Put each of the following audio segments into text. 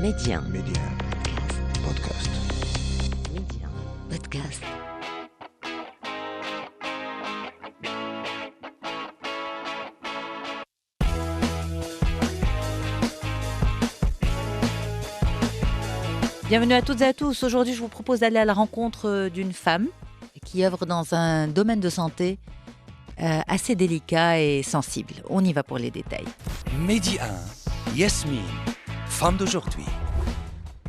Média. Média. Podcast. Média. Podcast. Bienvenue à toutes et à tous. Aujourd'hui, je vous propose d'aller à la rencontre d'une femme qui œuvre dans un domaine de santé assez délicat et sensible. On y va pour les détails. Midi 1, Yasmine, femme d'aujourd'hui.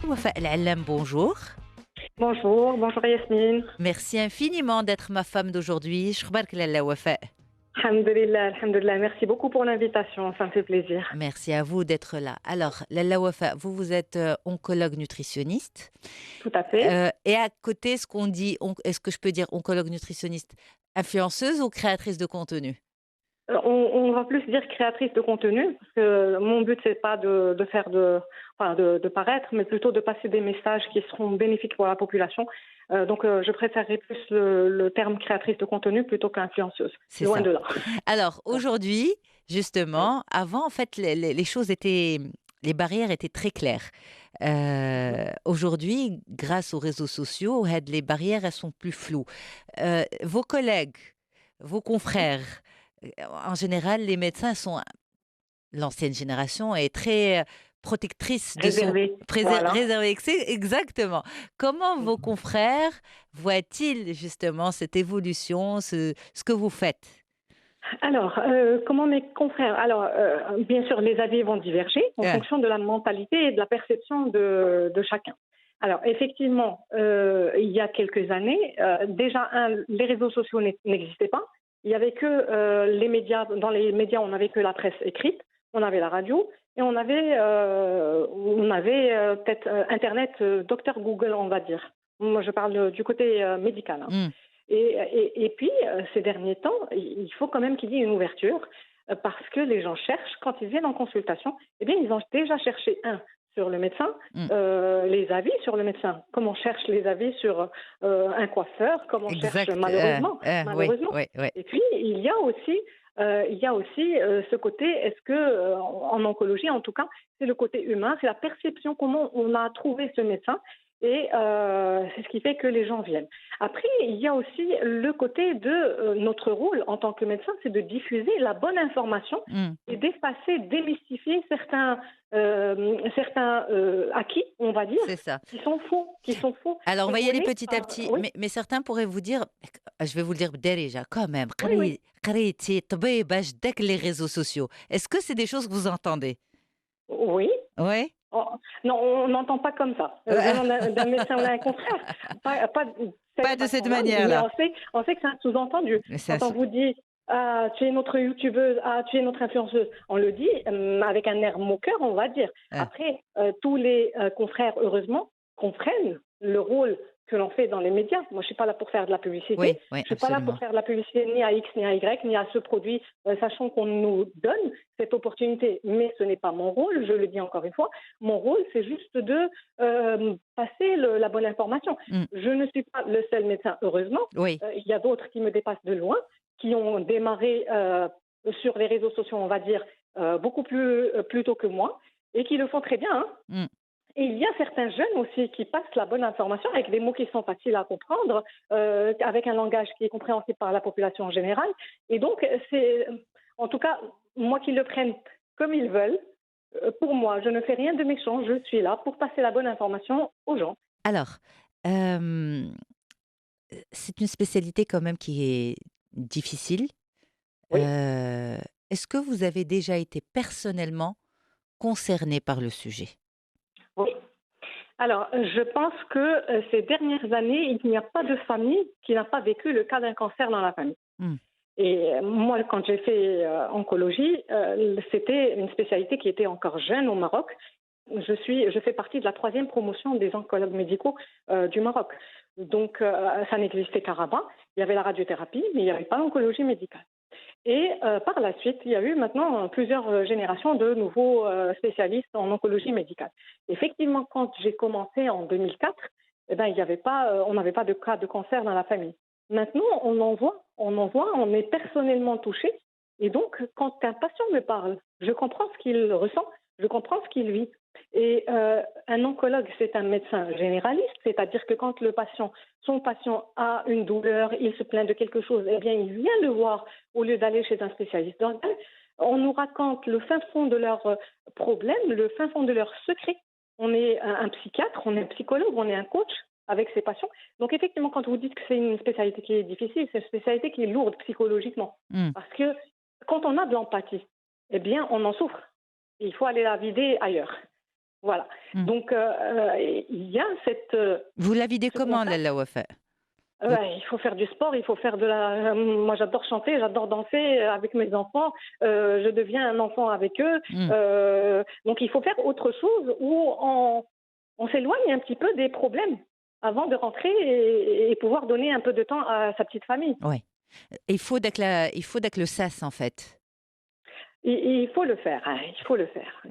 Wafa El Allam, bonjour. Bonjour, bonjour Yasmine. Merci infiniment d'être ma femme d'aujourd'hui. Shkhbark Lalla Wafa. Alhamdulillah, alhamdulillah. Merci beaucoup pour l'invitation, ça me fait plaisir. Merci à vous d'être là. Alors, Lalla Wafa, vous êtes oncologue nutritionniste. Tout à fait. Et à côté, ce qu'on dit, est-ce que je peux dire oncologue nutritionniste, influenceuse ou créatrice de contenu? On va plus dire créatrice de contenu, parce que mon but, c'est pas de paraître, mais plutôt de passer des messages qui seront bénéfiques pour la population. Donc, je préférerais plus le terme créatrice de contenu plutôt qu'influenceuse. C'est Loin ça. de là. Alors, aujourd'hui, justement, avant, en fait, les choses étaient... Les barrières étaient très claires. Aujourd'hui, grâce aux réseaux sociaux, les barrières, elles sont plus floues. Vos collègues, vos confrères, en général, les médecins sont... L'ancienne génération est très protectrice de Réservé. Voilà. réservée. Exactement. Comment vos confrères voient-ils justement cette évolution, ce que vous faites? Alors, comment mes confrères? Alors, bien sûr, les avis vont diverger en fonction de la mentalité et de la perception de chacun. Alors, effectivement, il y a quelques années, déjà, les réseaux sociaux n'existaient pas. Il n'y avait que les médias. Dans les médias, on n'avait que la presse écrite, on avait la radio et on avait peut-être Internet, Docteur Google, on va dire. Moi, je parle du côté médical. Hein. Et puis, ces derniers temps, il faut quand même qu'il y ait une ouverture parce que les gens cherchent, quand ils viennent en consultation, eh bien, ils ont déjà cherché sur le médecin, les avis sur le médecin, comme on cherche les avis sur un coiffeur, comme on cherche malheureusement. Oui. Et puis, il y a aussi ce côté, est-ce que, en oncologie en tout cas, c'est le côté humain, c'est la perception, comment on a trouvé ce médecin. Et c'est ce qui fait que les gens viennent. Après, il y a aussi le côté de notre rôle en tant que médecin, c'est de diffuser la bonne information et d'effacer, démystifier certains acquis, on va dire, qui sont faux. Alors, on va y aller petit à petit, oui. mais certains pourraient vous dire, je vais vous le dire déjà, quand même, Oui. les réseaux sociaux. Est-ce que c'est des choses que vous entendez? Oui. Oui. Oh, non, on n'entend pas comme ça. D'un médecin ou d'un confrère. Pas de cette manière-là. Mais on sait que c'est un sous-entendu. Quand on vous dit tu es notre youtubeuse, tu es notre influenceuse, on le dit avec un air moqueur, on va dire. Après, tous les confrères, heureusement, comprennent le rôle que l'on fait dans les médias. Moi, je ne suis pas là pour faire de la publicité. Oui, je ne suis absolument. pas là pour faire de la publicité ni à X, ni à Y, ni à ce produit, sachant qu'on nous donne cette opportunité. Mais ce n'est pas mon rôle, je le dis encore une fois. Mon rôle, c'est juste de passer la bonne information. Je ne suis pas le seul médecin, heureusement. Oui. Il y a d'autres qui me dépassent de loin, qui ont démarré sur les réseaux sociaux, on va dire, beaucoup plus tôt que moi, et qui le font très bien. Hein. Et il y a certains jeunes aussi qui passent la bonne information avec des mots qui sont faciles à comprendre, avec un langage qui est compréhensible par la population en général. Et donc, c'est, en tout cas, moi qu'ils le prennent comme ils veulent. Pour moi, je ne fais rien de méchant. Je suis là pour passer la bonne information aux gens. Alors, c'est une spécialité quand même qui est difficile. Oui. Est-ce que vous avez déjà été personnellement concerné par le sujet? Oui. Alors, je pense que ces dernières années, il n'y a pas de famille qui n'a pas vécu le cas d'un cancer dans la famille. Et moi, quand j'ai fait oncologie, c'était une spécialité qui était encore jeune au Maroc. Je fais partie de la 3e promotion des oncologues médicaux du Maroc. Donc, ça n'existait qu'à Rabat. Il y avait la radiothérapie, mais il n'y avait pas l'oncologie médicale. Et par la suite, il y a eu maintenant plusieurs générations de nouveaux spécialistes en oncologie médicale. Effectivement, quand j'ai commencé en 2004, on n'avait pas de cas de cancer dans la famille. Maintenant, on en voit, on est personnellement touché. Et donc, quand un patient me parle, je comprends ce qu'il ressent, je comprends ce qu'il vit. Et un oncologue, c'est un médecin généraliste, c'est-à-dire que quand son patient a une douleur, il se plaint de quelque chose, eh bien, il vient le voir au lieu d'aller chez un spécialiste dentaire. On nous raconte le fin fond de leurs problèmes, le fin fond de leurs secrets. On est un psychiatre, on est un psychologue, on est un coach avec ses patients. Donc, effectivement, quand vous dites que c'est une spécialité qui est difficile, c'est une spécialité qui est lourde psychologiquement. Mm. Parce que quand on a de l'empathie, eh bien, on en souffre. Il faut aller la vider ailleurs. Voilà. Donc, il y a cette... Vous la videz comment, Lalla Wafa? Il faut faire du sport, il faut faire de la... Moi, j'adore chanter, j'adore danser avec mes enfants. Je deviens un enfant avec eux. Donc, il faut faire autre chose où on s'éloigne un petit peu des problèmes avant de rentrer et pouvoir donner un peu de temps à sa petite famille. Oui. Il faut que le sas, en fait. Il faut le faire, hein, il faut le faire.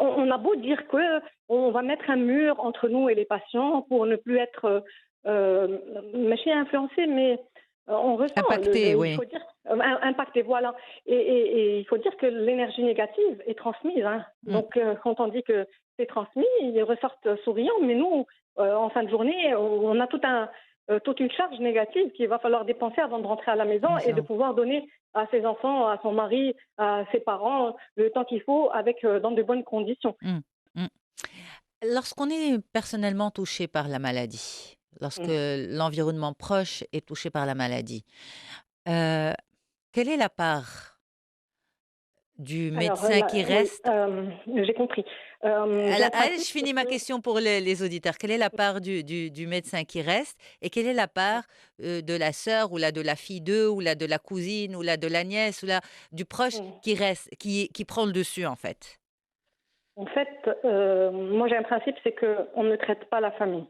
On a beau dire qu'on va mettre un mur entre nous et les patients pour ne plus être influencé, mais on ressent... Impacté, oui. Il faut dire, impacté, voilà. Et il faut dire que l'énergie négative est transmise. Hein. Donc, quand on dit que c'est transmis, ils ressortent souriants, mais nous, en fin de journée, on a toute une charge négative qu'il va falloir dépenser avant de rentrer à la maison et de pouvoir donner à ses enfants, à son mari, à ses parents, le temps qu'il faut dans de bonnes conditions. Lorsqu'on est personnellement touché par la maladie, lorsque l'environnement proche est touché par la maladie, quelle est la part du médecin qui reste? J'ai compris. Je finis ma question pour les auditeurs. Quelle est la part du médecin qui reste et quelle est la part de la sœur ou de la fille d'eux ou de la cousine ou de la nièce ou du proche qui reste, qui prend le dessus en fait? En fait, moi j'ai un principe, c'est qu'on ne traite pas la famille.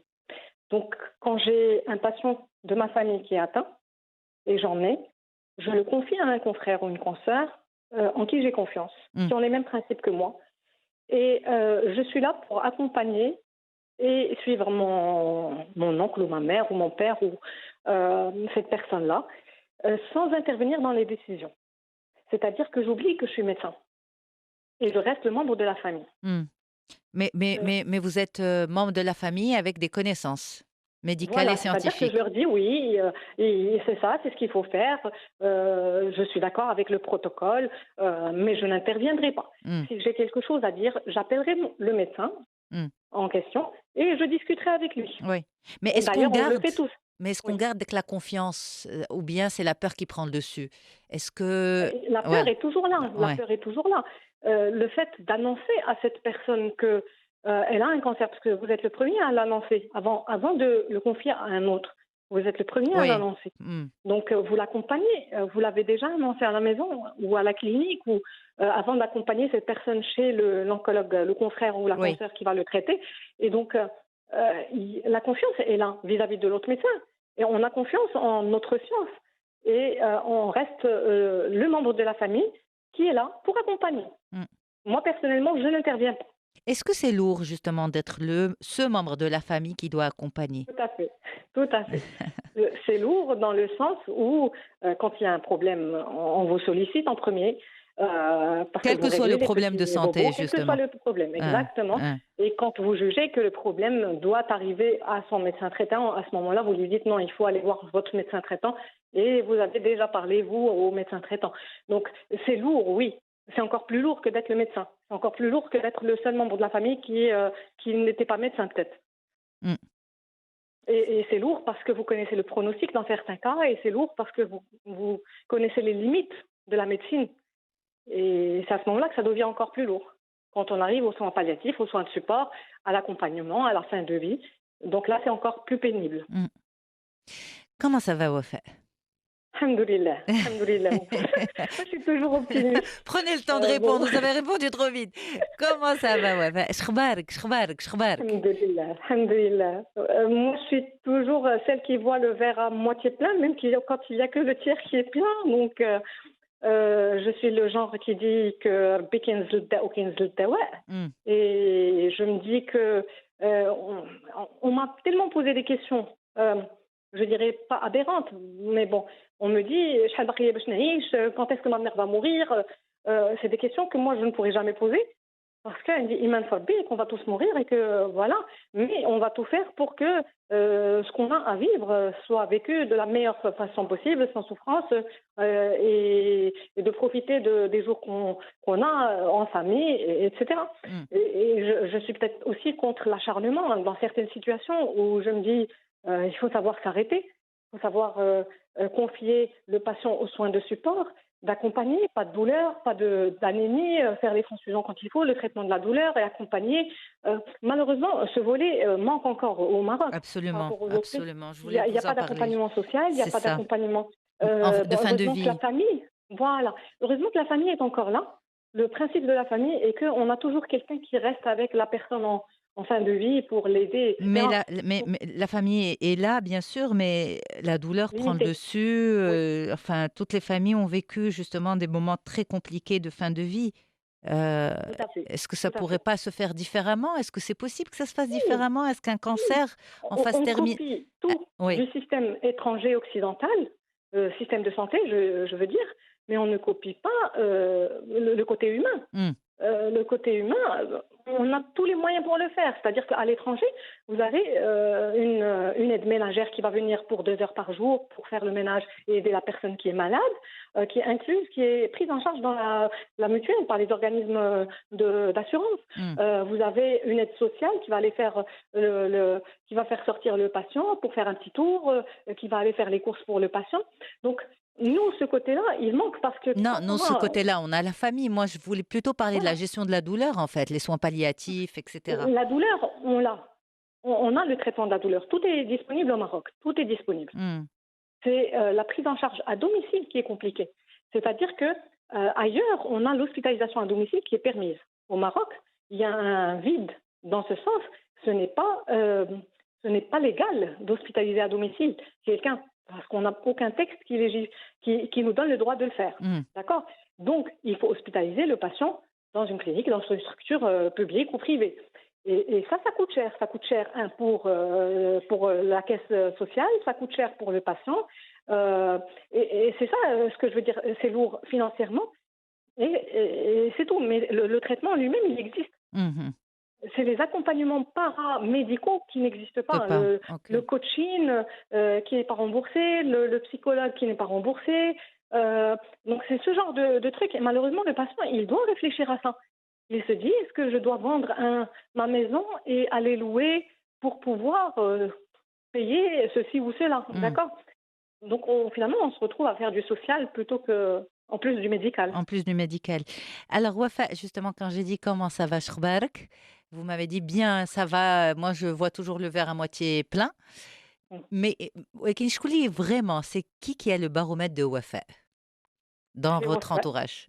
Donc quand j'ai un patient de ma famille qui est atteint, et j'en ai, je le confie à un confrère ou une consoeur en qui j'ai confiance, qui ont les mêmes principes que moi. Et je suis là pour accompagner et suivre mon oncle ou ma mère ou mon père ou cette personne-là sans intervenir dans les décisions. C'est-à-dire que j'oublie que je suis médecin et je reste membre de la famille. Mais vous êtes membre de la famille avec des connaissances médicales et scientifiques. C'est-à-dire que je leur dis oui, c'est ça, c'est ce qu'il faut faire. Je suis d'accord avec le protocole, mais je n'interviendrai pas. Si j'ai quelque chose à dire, j'appellerai le médecin en question et je discuterai avec lui. Oui. Mais est-ce qu'on garde la confiance ou bien c'est la peur qui prend le dessus? Est-ce que la peur est toujours là. La peur est toujours là. Le fait d'annoncer à cette personne que elle a un cancer, parce que vous êtes le premier à l'annoncer, avant de le confier à un autre. Vous êtes le premier à l'annoncer. Donc, vous l'accompagnez. Vous l'avez déjà annoncé à la maison ou à la clinique ou avant d'accompagner cette personne chez l'oncologue, le confrère ou la consoeur qui va le traiter. Et donc, la confiance est là vis-à-vis de l'autre médecin. Et on a confiance en notre science. Et on reste le membre de la famille qui est là pour accompagner. Moi, personnellement, je n'interviens pas. Est-ce que c'est lourd, justement, d'être ce membre de la famille qui doit accompagner? Tout à fait. C'est lourd dans le sens où, quand il y a un problème, on vous sollicite en premier. Quel que soit le problème de santé, justement. Quel que soit le problème, exactement. Et quand vous jugez que le problème doit arriver à son médecin traitant, à ce moment-là, vous lui dites non, il faut aller voir votre médecin traitant. Et vous avez déjà parlé, vous, au médecin traitant. Donc, c'est lourd, oui. C'est encore plus lourd que d'être le médecin. C'est encore plus lourd que d'être le seul membre de la famille qui n'était pas médecin, peut-être. Et c'est lourd parce que vous connaissez le pronostic dans certains cas, et c'est lourd parce que vous connaissez les limites de la médecine. Et c'est à ce moment-là que ça devient encore plus lourd. Quand on arrive aux soins palliatifs, aux soins de support, à l'accompagnement, à la fin de vie. Donc là, c'est encore plus pénible. Comment ça va, Wafa? Alhamdoulilah. Moi, je suis toujours optimiste. Prenez le temps de répondre, vous avez répondu trop vite. Comment ça va, Wafa? Alhamdoulilah. Moi, je suis toujours celle qui voit le verre à moitié plein, même quand il n'y a que le tiers qui est plein. Donc, je suis le genre qui dit que et je me dis que on m'a tellement posé des questions, je dirais pas aberrantes, mais bon, on me dit quand est-ce que ma mère va mourir. C'est des questions que moi je ne pourrais jamais poser Parce qu'elle dit Iman Farbi, qu'on va tous mourir et que voilà, mais on va tout faire pour que ce qu'on a à vivre soit vécu de la meilleure façon possible, sans souffrance, et de profiter des jours qu'on a en famille, etc. Et je suis peut-être aussi contre l'acharnement dans certaines situations où je me dis il faut savoir s'arrêter, il faut savoir confier le patient aux soins de support, d'accompagner, pas de douleur, pas d'anémie, faire les transfusions quand il faut, le traitement de la douleur et accompagner. Malheureusement, ce volet manque encore au Maroc par Absolument, rapport aux autres pays. absolument. Je Il n'y voulais a, il y a vous en pas parler. d'accompagnement social, il n'y a C'est pas ça. d'accompagnement. De fin de Heureusement que la vie. famille, voilà, heureusement que la famille est encore là. Le principe de la famille est qu'on a toujours quelqu'un qui reste avec la personne en fin de vie pour l'aider, Mais etc. mais la famille est là, bien sûr, mais la douleur prend le Limité. dessus. Oui, Enfin, toutes les familles ont vécu justement des moments très compliqués de fin de vie. Euh, tout à fait. Est-ce que ça Tout à pourrait fait. pas se faire différemment? Est-ce que c'est possible que ça se fasse Oui, différemment? Est-ce qu'un oui. cancer en On, phase on terminale... copie tout Oui, du système étranger occidental, système de santé, je veux dire, mais on ne copie pas le côté humain. hum, Le côté humain, on a tous les moyens pour le faire. C'est-à-dire qu'à l'étranger, vous avez une aide ménagère qui va venir pour 2 heures par jour pour faire le ménage et aider la personne qui est malade, qui est incluse, qui est prise en charge dans la mutuelle par les organismes d'assurance. hum. Vous avez une aide sociale qui va aller faire qui va faire sortir le patient pour faire un petit tour, qui va aller faire les courses pour le patient. Donc nous, ce côté-là, il manque parce que Non, quand non, on ce a côté-là, on a la famille. Moi, je voulais plutôt parler de la voilà, gestion de la douleur, en fait, les soins palliatifs, etc. la douleur, on l'a. On a le traitement de la douleur. Tout est disponible au Maroc. Tout est disponible. Hum, C'est la prise en charge à domicile qui est compliquée. C'est-à-dire que ailleurs, on a l'hospitalisation à domicile qui est permise. Au Maroc, il y a un vide dans ce sens. Ce n'est pas, légal d'hospitaliser à domicile quelqu'un parce qu'on n'a aucun texte qui nous donne le droit de le faire. hum. D'accord? Donc, il faut hospitaliser le patient dans une clinique, dans une structure publique ou privée. Et ça coûte cher. Ça coûte cher, pour la caisse sociale, ça coûte cher pour le patient. Et c'est ça ce que je veux dire. C'est lourd financièrement et c'est tout. Mais le traitement lui-même, il existe. Mhm. C'est les accompagnements paramédicaux qui n'existent Peut pas. pas. Ok. Le coaching qui n'est pas remboursé, le psychologue qui n'est pas remboursé. Donc c'est ce genre de truc. Et malheureusement, le patient, il doit réfléchir à ça. Il se dit, est-ce que je dois vendre ma maison et aller louer pour pouvoir payer ceci ou cela, Hum. d'accord? Donc finalement, on se retrouve à faire du social plutôt que en plus du médical. En plus du médical. Alors, Wafa, justement, quand j'ai dit comment ça va, Shkhbarak, vous m'avez dit bien, ça va. Moi, je vois toujours le verre à moitié plein. Mm. Mais ولكن شكون اللي vraiment, c'est qui a le baromètre de Wafa dans Et votre ouais, entourage?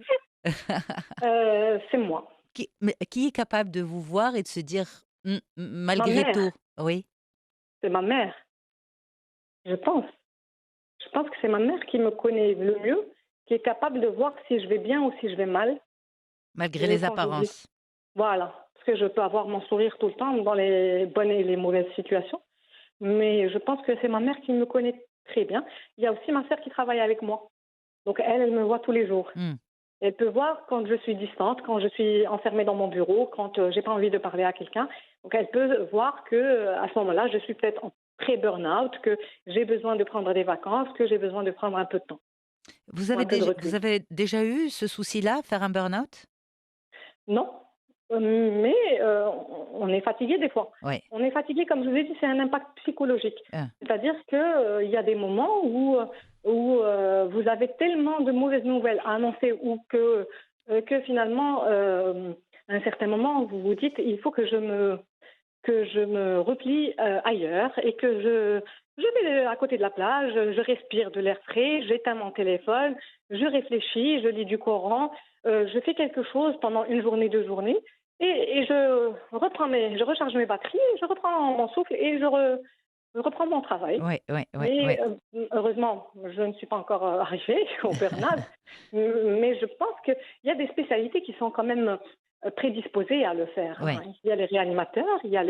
c'est moi, Qui est capable de vous voir et de se dire, ma malgré tout, mère, oui, c'est ma mère, je pense. Je pense que c'est ma mère qui me connaît le mieux, qui est capable de voir si je vais bien ou si je vais mal. malgré les Quand je dis, apparences. voilà, parce que je peux avoir mon sourire tout le temps dans les bonnes et les mauvaises situations. Mais je pense que c'est ma mère qui me connaît très bien. Il y a aussi ma sœur qui travaille avec moi. Donc elle me voit tous les jours. Hmm. Elle peut voir quand je suis distante, quand je suis enfermée dans mon bureau, quand j'ai pas envie de parler à quelqu'un. Donc elle peut voir que à ce moment-là, je suis peut-être en pré-burnout, que j'ai besoin de prendre des vacances, que j'ai besoin de prendre un peu de temps, Vous ou avez un peu de déjà, recul. vous avez déjà eu ce souci-là, faire un burn-out? Non, mais on est fatigué des fois. Oui. On est fatigué, comme je vous ai dit, c'est un impact psychologique. Ah. C'est-à-dire qu'il y a des moments où vous avez tellement de mauvaises nouvelles à annoncer ou que finalement, à un certain moment, vous vous dites il faut que je me replie ailleurs et que je vais à côté de la plage, je respire de l'air frais, j'éteins mon téléphone, je réfléchis, je lis du Coran, je fais quelque chose pendant une journée, 2 journées et je recharge mes batteries, je reprends mon souffle et je reprends mon travail. Oui, oui, oui, oui. Mais heureusement, je ne suis pas encore arrivée au burn-out, mais je pense qu'il y a des spécialités qui sont quand même prédisposés à le faire. Oui, Il y a les réanimateurs, il y a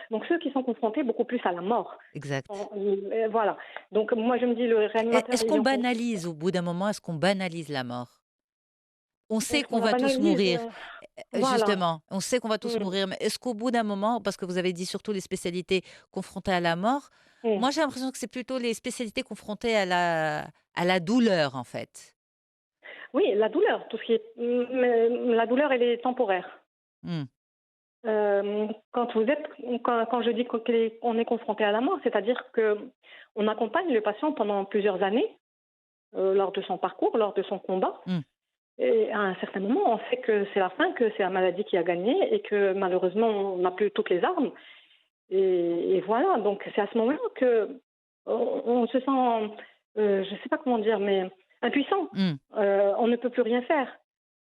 donc ceux qui sont confrontés beaucoup plus à la mort. exact. Voilà. Donc moi je me dis le réanimateur, Est-ce qu'on banalise au bout d'un moment, est-ce qu'on banalise la mort? On sait qu'on On la va tous banalise. mourir. Voilà. Justement, on sait qu'on va tous Mm, mourir, mais est-ce qu'au bout d'un moment, parce que vous avez dit surtout les spécialités confrontées à la mort, mm. moi j'ai l'impression que c'est plutôt les spécialités confrontées à la douleur, en fait. Oui, la douleur, tout ce qui est. Mais la douleur, elle est temporaire. Mmh. Quand quand je dis qu'on est confronté à la mort, c'est-à-dire que on accompagne le patient pendant plusieurs années lors de son parcours, lors de son combat. Mmh. Et à un certain moment, on sait que c'est la fin, que c'est la maladie qui a gagné et que malheureusement, on n'a plus toutes les armes. Et voilà, donc c'est à ce moment-là que on se sent, je ne sais pas comment dire, mais impuissant. Mmh. On ne peut plus rien faire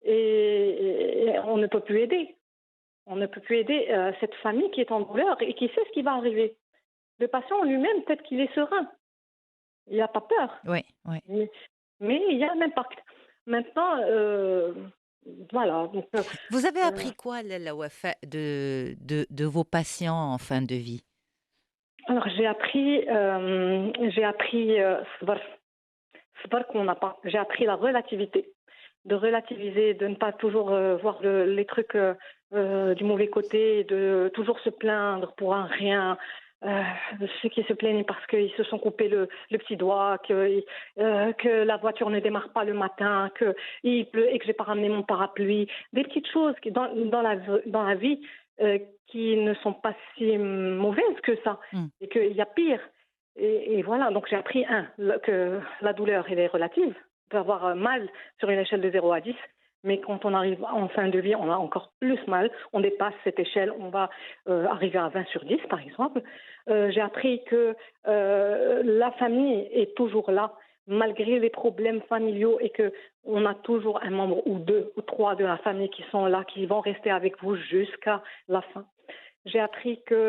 et on ne peut plus aider. On ne peut plus aider cette famille qui est en douleur et qui sait ce qui va arriver. Le patient lui-même, peut-être qu'il est serein, il n'a pas peur, Oui, oui. mais, mais il y a un impact. Maintenant, voilà. Donc, Vous avez euh, appris quoi, la wafa de vos patients en fin de vie? alors j'ai appris صبر. صبر qu'on n'a pas. J'ai appris la relativité, de relativiser, de ne pas toujours voir les trucs du mauvais côté, de toujours se plaindre pour un rien. Euh, Ceux qui se plaignent parce qu'ils se sont coupés le petit doigt, que la voiture ne démarre pas le matin, qu'il pleut et que j'ai pas ramené mon parapluie. Des petites choses qui, dans la vie qui ne sont pas si mauvaises que ça Mmh. et qu'il y a pire. Et voilà, donc j'ai appris, que la douleur, elle est relative. On peut avoir mal sur une échelle de 0 à 10, mais quand on arrive en fin de vie, on a encore plus mal. On dépasse cette échelle, on va arriver à 20/10, par exemple. J'ai appris que la famille est toujours là, malgré les problèmes familiaux, et que on a toujours un membre ou deux ou trois de la famille qui sont là, qui vont rester avec vous jusqu'à la fin. J'ai appris que...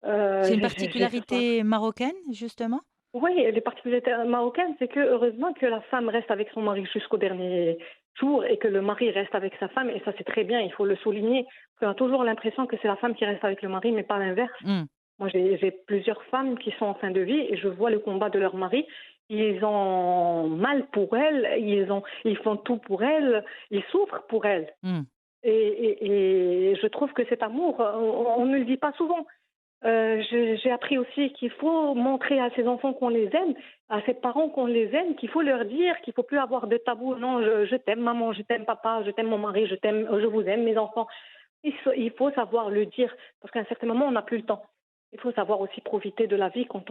C'est une j'ai particularité marocaine, justement? Oui, les particularités marocaines, c'est que heureusement que la femme reste avec son mari jusqu'au dernier jour et que le mari reste avec sa femme, et ça c'est très bien, il faut le souligner. Parce qu'on a toujours l'impression que c'est la femme qui reste avec le mari, mais pas l'inverse. Mmh. Moi, j'ai plusieurs femmes qui sont en fin de vie et je vois le combat de leur mari. Ils ont mal pour elles, ils font tout pour elles, ils souffrent pour elles. Mmh. Et je trouve que cet amour, on ne le dit pas souvent. J'ai appris aussi qu'il faut montrer à ses enfants qu'on les aime, à ses parents qu'on les aime, qu'il faut leur dire qu'il ne faut plus avoir de tabou. Non, je t'aime maman, je t'aime papa, je t'aime mon mari, je vous aime mes enfants. Il faut savoir le dire, parce qu'à un certain moment, on n'a plus le temps. Il faut savoir aussi profiter de la vie quand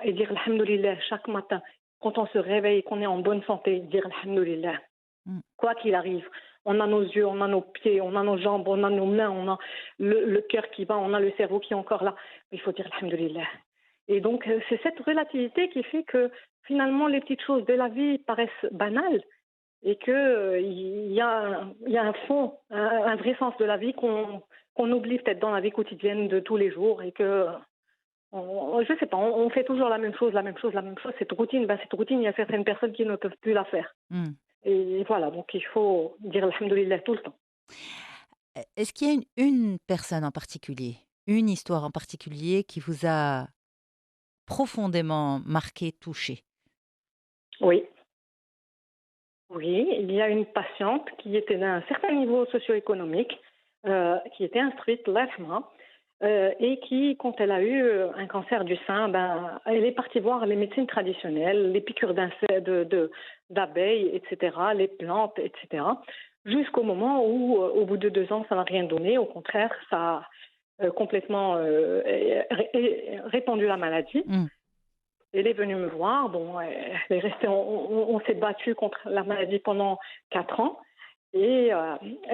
et dire alhamdoulilah chaque matin. Quand on se réveille, qu'on est en bonne santé, dire alhamdoulilah. Mmh. Quoi qu'il arrive, on a nos yeux, on a nos pieds, on a nos jambes, on a nos mains, on a le cœur qui bat, on a le cerveau qui est encore là. Il faut dire alhamdoulilah. Et donc, c'est cette relativité qui fait que finalement, les petites choses de la vie paraissent banales et qu'il y a un fond, un vrai sens de la vie qu'on oublie peut-être dans la vie quotidienne de tous les jours et que, je ne sais pas, on fait toujours la même chose, la même chose, la même chose. Cette routine, il y a certaines personnes qui ne peuvent plus la faire. Mmh. Et voilà, donc il faut dire alhamdoulilah tout le temps. Est-ce qu'il y a une personne en particulier, une histoire en particulier qui vous a profondément marqué, touché? Oui, oui, il y a une patiente qui était d'un certain niveau socio-économique, qui était instruite, l'AFMA, et qui, quand elle a eu un cancer du sein, elle est partie voir les médecines traditionnelles, les piqûres d'abeilles, etc., les plantes, etc., jusqu'au moment où, au bout de 2 ans, ça n'a rien donné. Au contraire, ça a complètement répandu la maladie. Mmh. Elle est venue me voir. Bon, elle est restée, on s'est battu contre la maladie pendant 4 ans. Et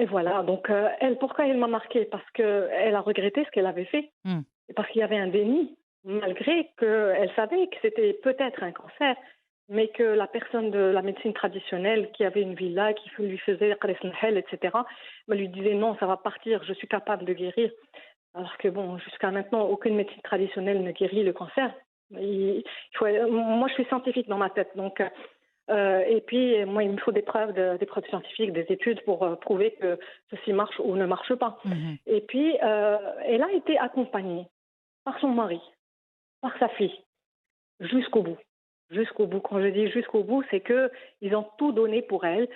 voilà. Donc, pourquoi elle m'a marquée? Parce qu'elle a regretté ce qu'elle avait fait. Mmh. Et parce qu'il y avait un déni, malgré qu'elle savait que c'était peut-être un cancer, mais que la personne de la médecine traditionnelle qui avait une villa, qui lui faisait etc., lui disait non, ça va partir, je suis capable de guérir. Alors que bon, jusqu'à maintenant, aucune médecine traditionnelle ne guérit le cancer. Moi, je suis scientifique dans ma tête, donc et puis moi, il me faut des preuves scientifiques, des études pour prouver que ceci marche ou ne marche pas. Mmh. Et puis, elle a été accompagnée par son mari, par sa fille, jusqu'au bout. jusqu'au bout. Quand je dis jusqu'au bout, c'est qu'ils ont tout donné pour elle,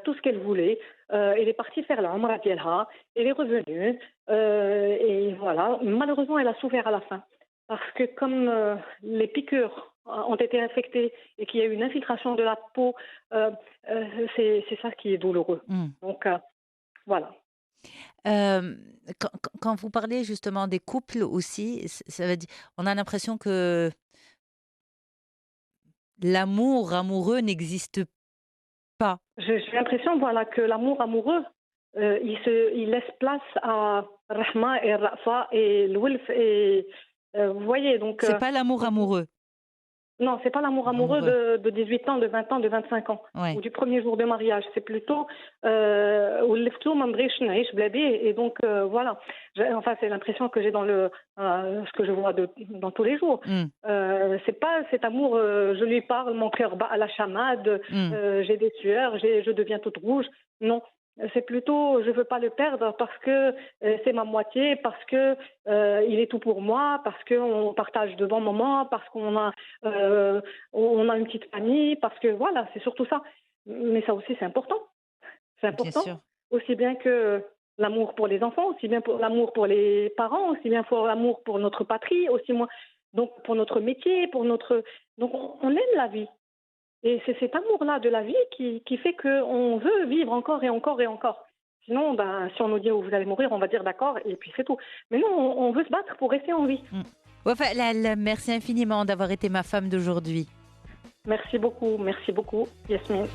tout ce qu'elle voulait. Elle est partie faire la Umrah d'Yelha, elle est revenue, et voilà. Malheureusement, elle a souffert à la fin. Parce que comme les piqûres ont été infectées et qu'il y a eu une infiltration de la peau, c'est ça qui est douloureux. Donc, voilà. Quand vous parlez justement des couples aussi, ça veut dire, on a l'impression que l'amour amoureux n'existe pas. J'ai l'impression, voilà, que l'amour amoureux, il laisse place à Rahma et Rafa et Lwilf et vous voyez, donc. C'est pas l'amour amoureux. Non, c'est pas l'amour amoureux de 18 ans, de 20 ans, de 25 ans, ou du premier jour de mariage. C'est plutôt et donc voilà. Enfin, c'est l'impression que j'ai dans ce que je vois dans tous les jours. C'est pas cet amour. Je lui parle, mon cœur bat à la chamade. J'ai des sueurs, je deviens toute rouge. Non. C'est plutôt, je veux pas le perdre parce que c'est ma moitié, parce que il est tout pour moi, parce qu'on partage de bons moments, parce qu'on a une petite famille, parce que voilà, c'est surtout ça. Mais ça aussi, c'est important. C'est important, aussi bien que l'amour pour les enfants, aussi bien pour l'amour pour les parents, aussi bien pour l'amour pour notre patrie, aussi moins donc pour notre métier, donc on aime la vie. Et c'est cet amour-là de la vie qui fait qu'on veut vivre encore et encore et encore. Sinon, si on nous dit où vous allez mourir, on va dire d'accord et puis c'est tout. Mais non, on veut se battre pour rester en vie. Wafa Ellal, merci infiniment d'avoir été ma femme d'aujourd'hui. Merci beaucoup, Yasmine.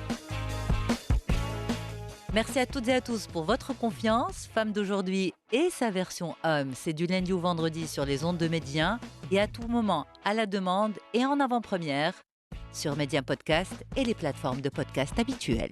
Merci à toutes et à tous pour votre confiance. Femme d'aujourd'hui et sa version homme, c'est du lundi au vendredi sur les ondes de Média et à tout moment, à la demande et en avant-première sur Média Podcast et les plateformes de podcast habituelles.